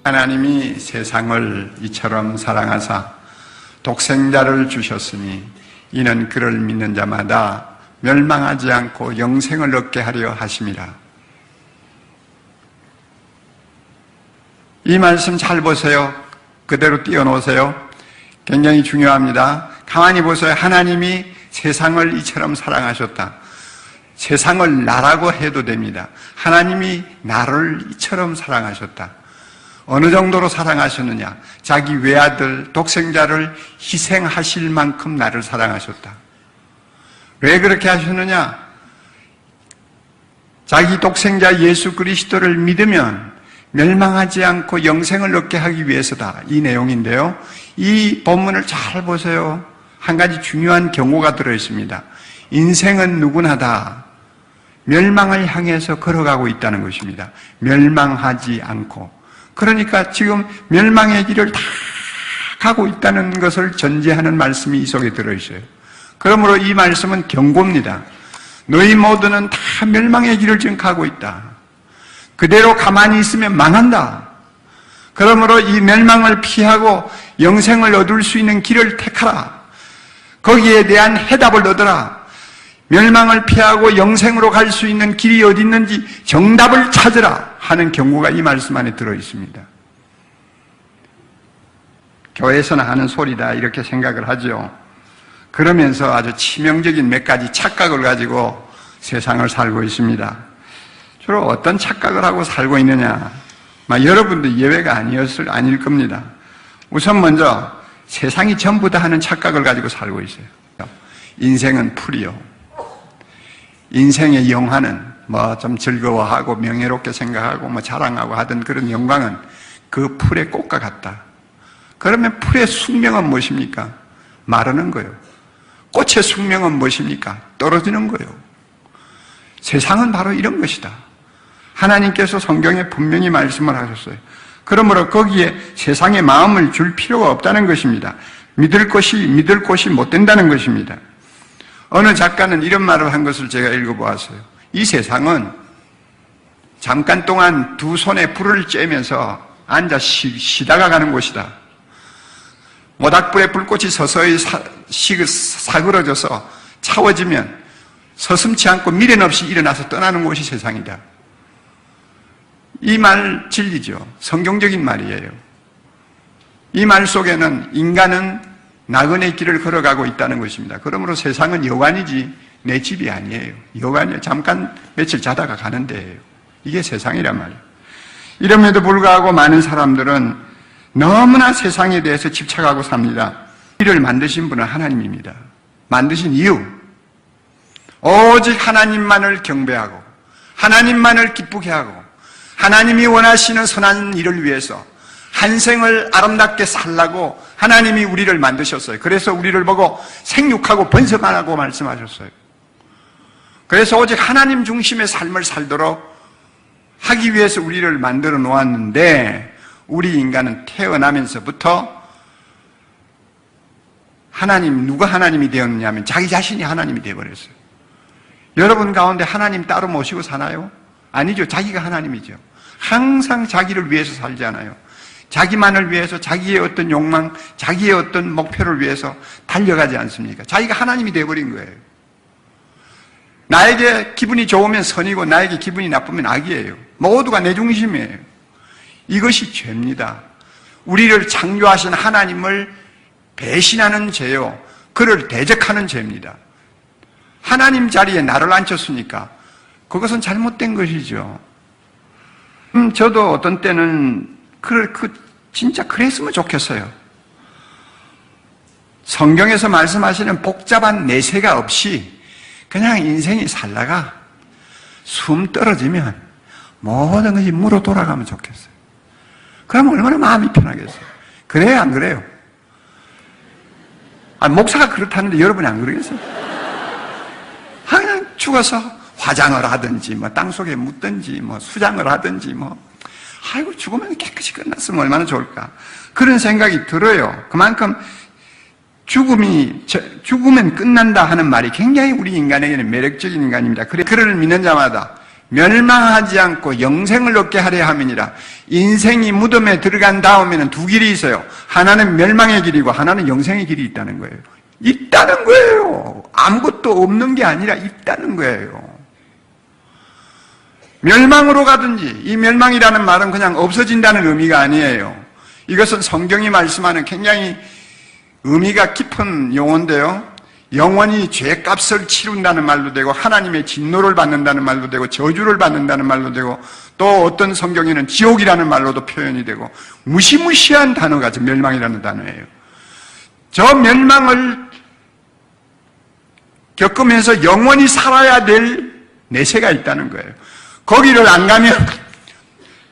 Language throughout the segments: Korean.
하나님이 세상을 이처럼 사랑하사 독생자를 주셨으니 이는 그를 믿는 자마다 멸망하지 않고 영생을 얻게 하려 하심이라. 이 말씀 잘 보세요. 그대로 띄워놓으세요. 굉장히 중요합니다. 가만히 보세요. 하나님이 세상을 이처럼 사랑하셨다. 세상을 나라고 해도 됩니다. 하나님이 나를 이처럼 사랑하셨다. 어느 정도로 사랑하셨느냐? 자기 외아들 독생자를 희생하실 만큼 나를 사랑하셨다. 왜 그렇게 하셨느냐? 자기 독생자 예수 그리스도를 믿으면 멸망하지 않고 영생을 얻게 하기 위해서다. 이 내용인데요. 이 본문을 잘 보세요. 한 가지 중요한 경고가 들어있습니다. 인생은 누구나 다 멸망을 향해서 걸어가고 있다는 것입니다. 멸망하지 않고. 그러니까 지금 멸망의 길을 다 가고 있다는 것을 전제하는 말씀이 이 속에 들어있어요. 그러므로 이 말씀은 경고입니다. 너희 모두는 다 멸망의 길을 지금 가고 있다. 그대로 가만히 있으면 망한다. 그러므로 이 멸망을 피하고 영생을 얻을 수 있는 길을 택하라. 거기에 대한 해답을 얻어라. 멸망을 피하고 영생으로 갈 수 있는 길이 어디 있는지 정답을 찾으라 하는 경고가 이 말씀 안에 들어있습니다. 교회에서는 하는 소리다 이렇게 생각을 하죠. 그러면서 아주 치명적인 몇 가지 착각을 가지고 세상을 살고 있습니다. 주로 어떤 착각을 하고 살고 있느냐? 여러분도 예외가 아닐 겁니다. 우선 먼저 세상이 전부 다 하는 착각을 가지고 살고 있어요. 인생은 풀이요. 인생의 영화는 좀 즐거워하고 명예롭게 생각하고 자랑하고 하던 그런 영광은 그 풀의 꽃과 같다. 그러면 풀의 숙명은 무엇입니까? 마르는 거예요. 꽃의 숙명은 무엇입니까? 떨어지는 거예요. 세상은 바로 이런 것이다. 하나님께서 성경에 분명히 말씀을 하셨어요. 그러므로 거기에 세상에 마음을 줄 필요가 없다는 것입니다. 믿을 곳이 못 된다는 것입니다. 어느 작가는 이런 말을 한 것을 제가 읽어보았어요. 이 세상은 잠깐 동안 두 손에 불을 쬐면서 앉아 쉬다가 가는 곳이다. 모닥불에 불꽃이 서서히 사그러져서 차워지면 서슴지 않고 미련 없이 일어나서 떠나는 곳이 세상이다. 이 말 진리죠. 성경적인 말이에요. 이 말 속에는 인간은 나그네 길을 걸어가고 있다는 것입니다. 그러므로 세상은 여관이지 내 집이 아니에요. 여관이에요. 잠깐 며칠 자다가 가는 데예요. 이게 세상이란 말이에요. 이럼에도 불구하고 많은 사람들은 너무나 세상에 대해서 집착하고 삽니다. 이를 만드신 분은 하나님입니다. 만드신 이유, 오직 하나님만을 경배하고 하나님만을 기쁘게 하고 하나님이 원하시는 선한 일을 위해서 한 생을 아름답게 살라고 하나님이 우리를 만드셨어요. 그래서 우리를 보고 생육하고 번성하라고 말씀하셨어요. 그래서 오직 하나님 중심의 삶을 살도록 하기 위해서 우리를 만들어 놓았는데 우리 인간은 태어나면서부터 누가 하나님이 되었느냐 하면 자기 자신이 하나님이 되어버렸어요. 여러분 가운데 하나님 따로 모시고 사나요? 아니죠. 자기가 하나님이죠. 항상 자기를 위해서 살지 않아요. 자기만을 위해서 자기의 어떤 욕망, 자기의 어떤 목표를 위해서 달려가지 않습니까? 자기가 하나님이 되어버린 거예요. 나에게 기분이 좋으면 선이고 나에게 기분이 나쁘면 악이에요. 모두가 내 중심이에요. 이것이 죄입니다. 우리를 창조하신 하나님을 배신하는 죄요. 그를 대적하는 죄입니다. 하나님 자리에 나를 앉혔으니까 그것은 잘못된 것이죠. 저도 어떤 때는 진짜 그랬으면 좋겠어요. 성경에서 말씀하시는 복잡한 내세가 없이 그냥 인생이 살다가 숨 떨어지면 모든 것이 무로 돌아가면 좋겠어요. 그러면 얼마나 마음이 편하겠어요. 그래요, 안 그래요? 목사가 그렇다는데 여러분이 안 그러겠어요? 그냥 죽어서 화장을 하든지, 땅속에 묻든지, 수장을 하든지, 아이고, 죽으면 깨끗이 끝났으면 얼마나 좋을까. 그런 생각이 들어요. 그만큼 죽으면 끝난다 하는 말이 굉장히 우리 인간에게는 매력적인 인간입니다. 그래, 그를 믿는 자마다 멸망하지 않고 영생을 얻게 하려 함이니라. 인생이 무덤에 들어간 다음에는 두 길이 있어요. 하나는 멸망의 길이고 하나는 영생의 길이 있다는 거예요. 있다는 거예요. 아무것도 없는 게 아니라 있다는 거예요. 멸망으로 가든지, 이 멸망이라는 말은 그냥 없어진다는 의미가 아니에요. 이것은 성경이 말씀하는 굉장히 의미가 깊은 용어인데요. 영원히 죄값을 치른다는 말도 되고 하나님의 진노를 받는다는 말도 되고 저주를 받는다는 말도 되고 또 어떤 성경에는 지옥이라는 말로도 표현이 되고 무시무시한 단어가 저 멸망이라는 단어예요. 저 멸망을 겪으면서 영원히 살아야 될 내세가 있다는 거예요. 거기를 안 가면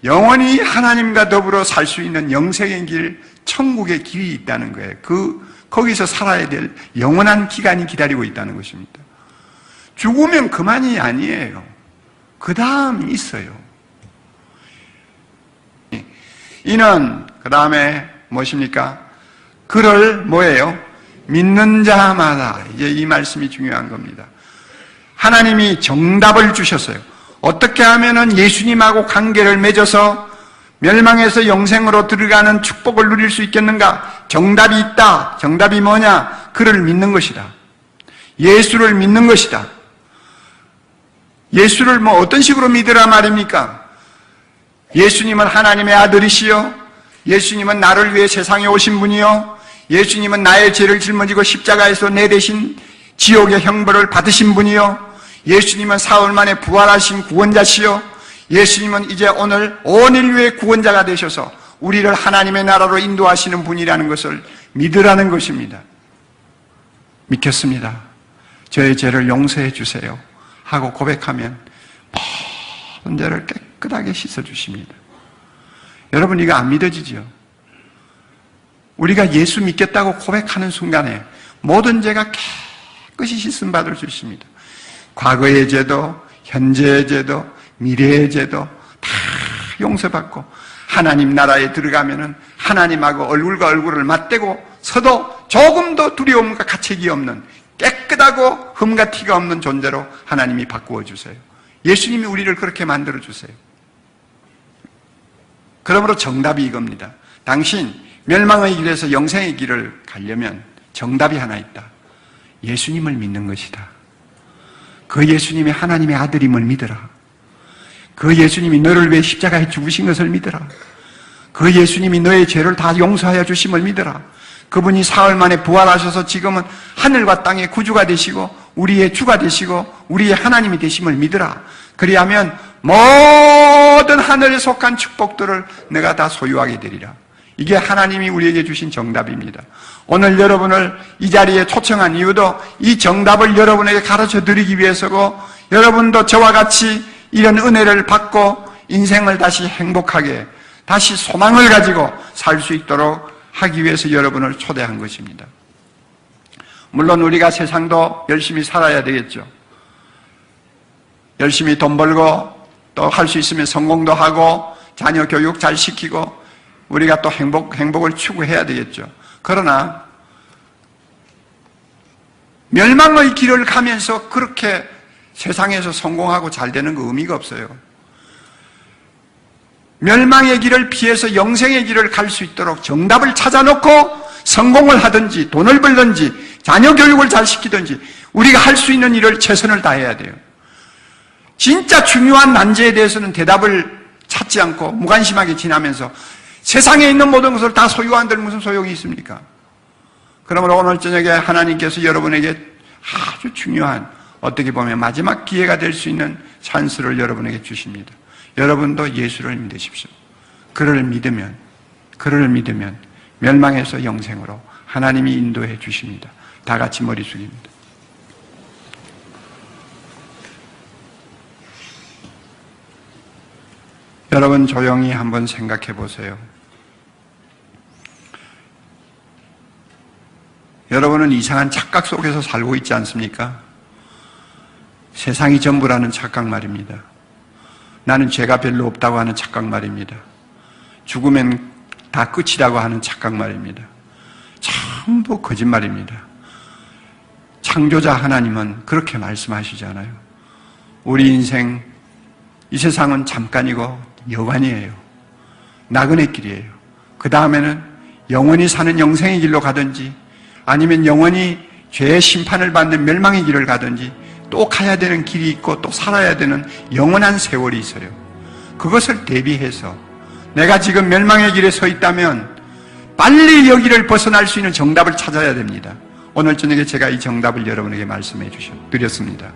영원히 하나님과 더불어 살 수 있는 영생의 길, 천국의 길이 있다는 거예요. 거기서 살아야 될 영원한 기간이 기다리고 있다는 것입니다. 죽으면 그만이 아니에요. 그 다음이 있어요. 이는 그 다음에 무엇입니까? 그를 뭐예요? 믿는 자마다. 이제 이 말씀이 중요한 겁니다. 하나님이 정답을 주셨어요. 어떻게 하면은 예수님하고 관계를 맺어서 멸망에서 영생으로 들어가는 축복을 누릴 수 있겠는가? 정답이 있다. 정답이 뭐냐? 그를 믿는 것이다. 예수를 믿는 것이다. 예수를 뭐 어떤 식으로 믿으라 말입니까? 예수님은 하나님의 아들이시요. 예수님은 나를 위해 세상에 오신 분이요. 예수님은 나의 죄를 짊어지고 십자가에서 내 대신 지옥의 형벌을 받으신 분이요. 예수님은 사흘 만에 부활하신 구원자시요. 예수님은 이제 오늘 온 인류의 구원자가 되셔서 우리를 하나님의 나라로 인도하시는 분이라는 것을 믿으라는 것입니다. 믿겠습니다. 저의 죄를 용서해 주세요 하고 고백하면 모든 죄를 깨끗하게 씻어주십니다. 여러분, 이거 안 믿어지죠? 우리가 예수 믿겠다고 고백하는 순간에 모든 죄가 깨끗이 씻음 받을 수 있습니다. 과거의 죄도, 현재의 죄도, 미래의 죄도 다 용서받고 하나님 나라에 들어가면은 하나님하고 얼굴과 얼굴을 맞대고 서도 조금도 두려움과 가책이 없는 깨끗하고 흠과 티가 없는 존재로 하나님이 바꾸어 주세요. 예수님이 우리를 그렇게 만들어 주세요. 그러므로 정답이 이겁니다. 당신 멸망의 길에서 영생의 길을 가려면 정답이 하나 있다. 예수님을 믿는 것이다. 그 예수님이 하나님의 아들임을 믿어라. 그 예수님이 너를 위해 십자가에 죽으신 것을 믿어라. 그 예수님이 너의 죄를 다 용서하여 주심을 믿어라. 그분이 사흘 만에 부활하셔서 지금은 하늘과 땅의 구주가 되시고 우리의 주가 되시고 우리의 하나님이 되심을 믿어라. 그리하면 모든 하늘에 속한 축복들을 내가 다 소유하게 되리라. 이게 하나님이 우리에게 주신 정답입니다. 오늘 여러분을 이 자리에 초청한 이유도 이 정답을 여러분에게 가르쳐 드리기 위해서고, 여러분도 저와 같이 이런 은혜를 받고 인생을 다시 행복하게, 다시 소망을 가지고 살 수 있도록 하기 위해서 여러분을 초대한 것입니다. 물론 우리가 세상도 열심히 살아야 되겠죠. 열심히 돈 벌고 또 할 수 있으면 성공도 하고 자녀 교육 잘 시키고 우리가 또 행복을 추구해야 되겠죠. 그러나 멸망의 길을 가면서 그렇게 세상에서 성공하고 잘 되는 거 의미가 없어요. 멸망의 길을 피해서 영생의 길을 갈 수 있도록 정답을 찾아놓고 성공을 하든지 돈을 벌든지 자녀 교육을 잘 시키든지 우리가 할 수 있는 일을 최선을 다해야 돼요. 진짜 중요한 난제에 대해서는 대답을 찾지 않고 무관심하게 지나면서 세상에 있는 모든 것을 다 소유한들 무슨 소용이 있습니까? 그러므로 오늘 저녁에 하나님께서 여러분에게 아주 중요한, 어떻게 보면 마지막 기회가 될 수 있는 찬스를 여러분에게 주십니다. 여러분도 예수를 믿으십시오. 그를 믿으면 멸망에서 영생으로 하나님이 인도해 주십니다. 다 같이 머리 숙입니다. 여러분 조용히 한번 생각해 보세요. 여러분은 이상한 착각 속에서 살고 있지 않습니까? 세상이 전부라는 착각 말입니다. 나는 죄가 별로 없다고 하는 착각 말입니다. 죽으면 다 끝이라고 하는 착각 말입니다. 전부 거짓말입니다. 창조자 하나님은 그렇게 말씀하시잖아요. 우리 인생, 이 세상은 잠깐이고 여관이에요. 나그네 길이에요. 그 다음에는 영원히 사는 영생의 길로 가든지 아니면 영원히 죄의 심판을 받는 멸망의 길을 가든지 또 가야 되는 길이 있고 또 살아야 되는 영원한 세월이 있어요. 그것을 대비해서 내가 지금 멸망의 길에 서 있다면 빨리 여기를 벗어날 수 있는 정답을 찾아야 됩니다. 오늘 저녁에 제가 이 정답을 여러분에게 말씀해 드렸습니다.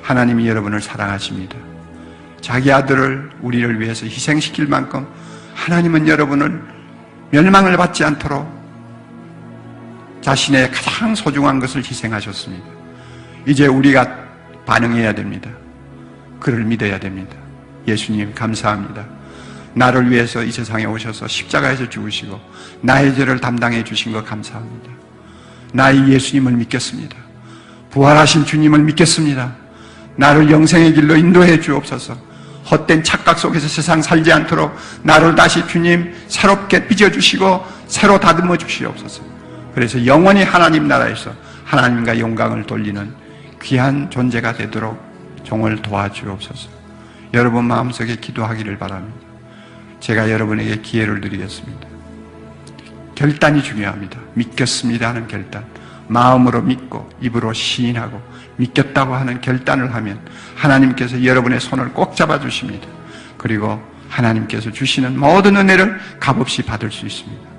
하나님이 여러분을 사랑하십니다. 자기 아들을 우리를 위해서 희생시킬 만큼 하나님은 여러분을 멸망을 받지 않도록 자신의 가장 소중한 것을 희생하셨습니다. 이제 우리가 반응해야 됩니다. 그를 믿어야 됩니다. 예수님 감사합니다. 나를 위해서 이 세상에 오셔서 십자가에서 죽으시고 나의 죄를 담당해 주신 것 감사합니다. 나의 예수님을 믿겠습니다. 부활하신 주님을 믿겠습니다. 나를 영생의 길로 인도해 주옵소서. 헛된 착각 속에서 세상 살지 않도록 나를 다시 주님 새롭게 빚어주시고 새로 다듬어 주시옵소서. 그래서 영원히 하나님 나라에서 하나님과 영광을 돌리는 귀한 존재가 되도록 종을 도와주옵소서. 여러분 마음속에 기도하기를 바랍니다. 제가 여러분에게 기회를 드리겠습니다. 결단이 중요합니다. 믿겠습니다 하는 결단. 마음으로 믿고 입으로 시인하고 믿겠다고 하는 결단을 하면 하나님께서 여러분의 손을 꼭 잡아주십니다. 그리고 하나님께서 주시는 모든 은혜를 값없이 받을 수 있습니다.